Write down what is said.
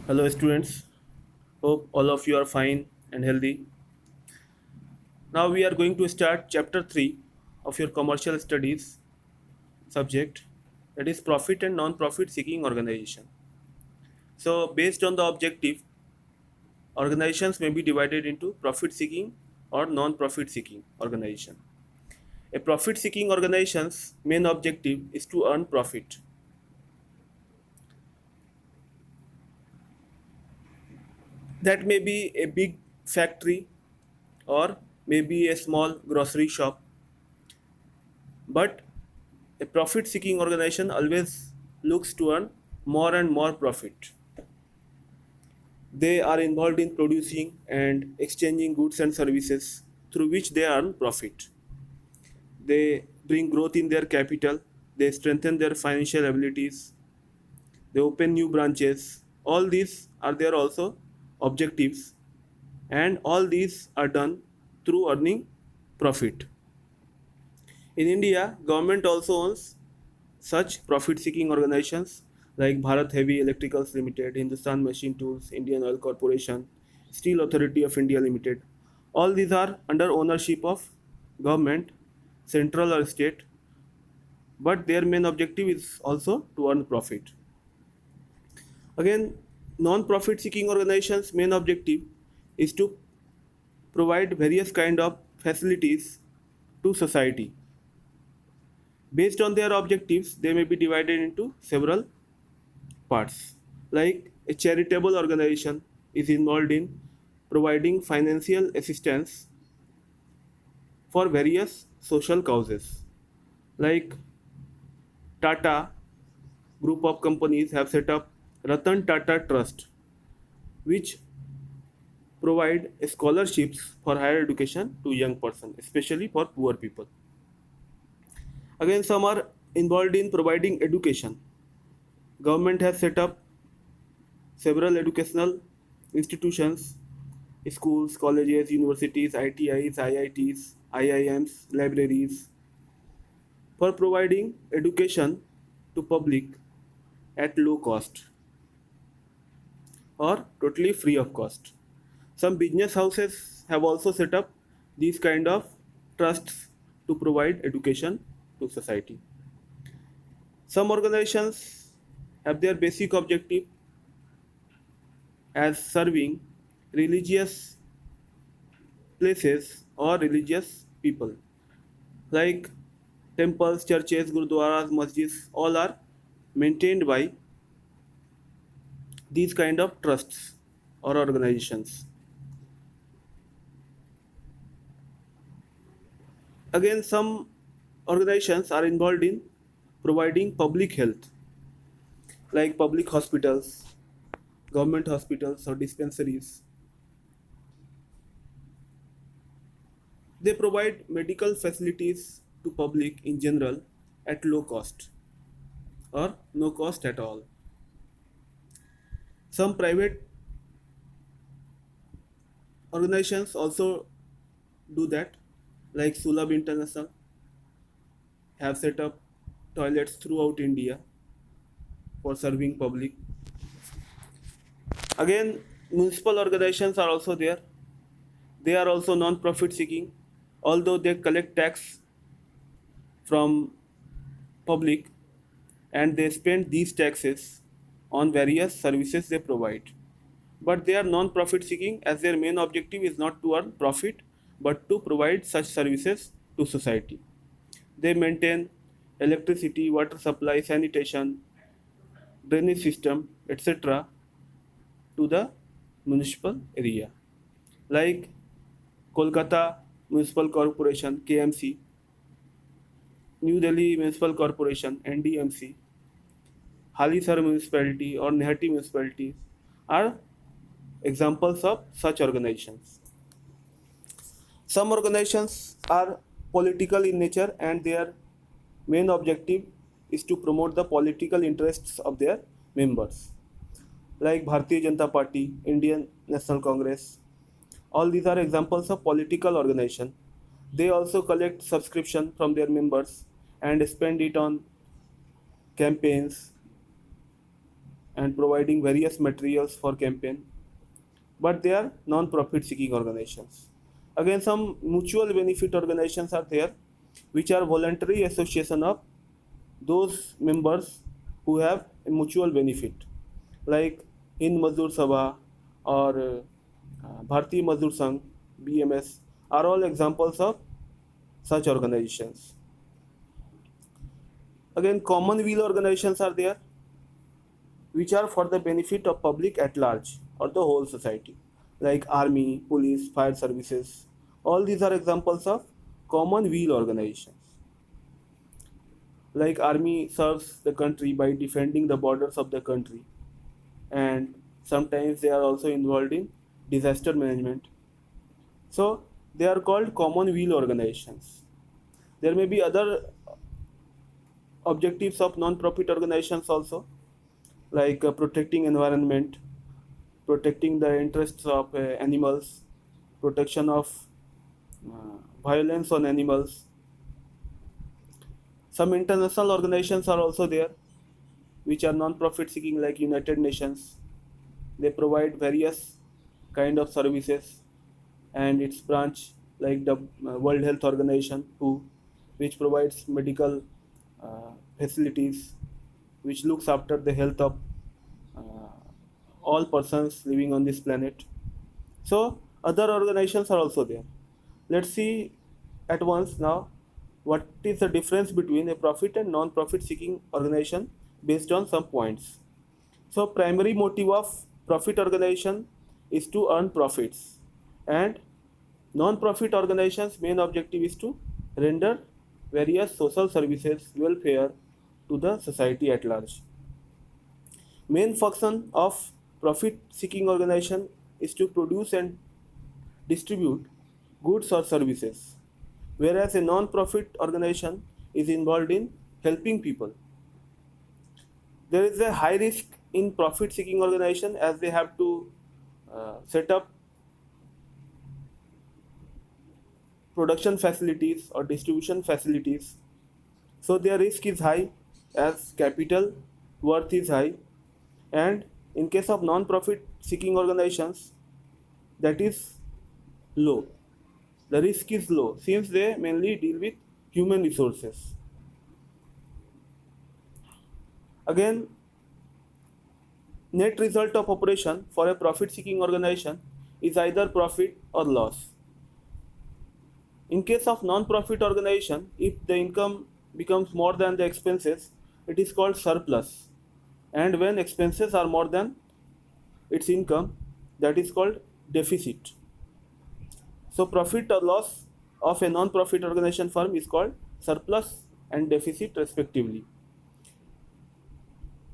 Hello, students. Hope all of you are fine and healthy. Now, we are going to start chapter 3 of your commercial studies subject, that is profit and non profit seeking organization. So, based on the objective, organizations may be divided into profit seeking or non profit seeking organization. A profit seeking organization's main objective is to earn profit. That may be a big factory or maybe a small grocery shop, but a profit seeking organization always looks to earn more and more profit. They are involved in producing and exchanging goods and services through which they earn profit. They bring growth in their capital, they strengthen their financial abilities, they open new branches. All these are their also objectives, and all these are done through earning profit. In India, government also owns such profit-seeking organizations like Bharat Heavy Electricals Limited, Hindustan Machine Tools, Indian Oil Corporation, Steel Authority of India Limited. All these are under ownership of government, central or state, but their main objective is also to earn profit. Again, non-profit seeking organizations' main objective is to provide various kind of facilities to society. Based on their objectives, they may be divided into several parts. Like a charitable organization is involved in providing financial assistance for various social causes. Like Tata group of companies have set up Ratan Tata Trust, which provide scholarships for higher education to young person, especially for poor people. Again, some are involved in providing education. Government has set up several educational institutions, schools, colleges, universities, ITIs, IITs, IIMs, libraries, for providing education to public at low cost or totally free of cost. Some business houses have also set up these kind of trusts to provide education to society. Some organizations have their basic objective as serving religious places or religious people, like temples, churches, gurudwaras, masjids, all are maintained by these kind of trusts or organizations. Again, some organizations are involved in providing public health, like public hospitals, government hospitals, or dispensaries. They provide medical facilities to public in general at low cost or no cost at all. Some private organizations also do that, like Sulabh International have set up toilets throughout India for serving public. Again, municipal organizations are also there. They are also non-profit seeking, although they collect tax from public and they spend these taxes on various services they provide. But they are non-profit seeking as their main objective is not to earn profit but to provide such services to society. They maintain electricity, water supply, sanitation, drainage system, etc. to the municipal area. Like Kolkata Municipal Corporation (KMC), New Delhi Municipal Corporation (NDMC), Halisar Municipality or Nehati Municipality are examples of such organizations. Some organizations are political in nature and their main objective is to promote the political interests of their members, like Bharatiya Janata Party, Indian National Congress. All these are examples of political organization. They also collect subscription from their members and spend it on campaigns and providing various materials for campaign, but they are non-profit seeking organizations. Again, some mutual benefit organizations are there, which are voluntary association of those members who have a mutual benefit, like Hind Mazdoor Sabha or Bharatiya Mazdoor Sangh (BMS) are all examples of such organizations. Again, commonweal organizations are there, which are for the benefit of public at large or the whole society, like army, police, fire services. All these are examples of commonweal organizations. Like army serves the country by defending the borders of the country, and sometimes they are also involved in disaster management. So they are called commonweal organizations. There may be other objectives of non-profit organizations also, like protecting environment, protecting the interests of animals, protection of violence on animals. Some international organizations are also there, which are non-profit seeking, like United Nations. They provide various kind of services, and its branch like the World Health Organization WHO, which provides medical facilities, which looks after the health of uh, all persons living on this planet. So other organizations are also there. Let's see at once now what is the difference between a profit and non-profit seeking organization based on some points. So primary motive of profit organization is to earn profits, and non-profit organizations main objective is to render various social services, welfare to the society at large. Main function of profit seeking organization is to produce and distribute goods or services, whereas a non-profit organization is involved in helping people. There is a high risk in profit seeking organization, as they have to set up production facilities or distribution facilities. So their risk is high, as capital worth is high. And in case of non-profit seeking organizations, that is low. The risk is low since they mainly deal with human resources. Again, net result of operation for a profit seeking organization is either profit or loss. In case of non-profit organization, if the income becomes more than the expenses, it is called surplus. And when expenses are more than its income, that is called deficit. So profit or loss of a non-profit organization firm is called surplus and deficit respectively.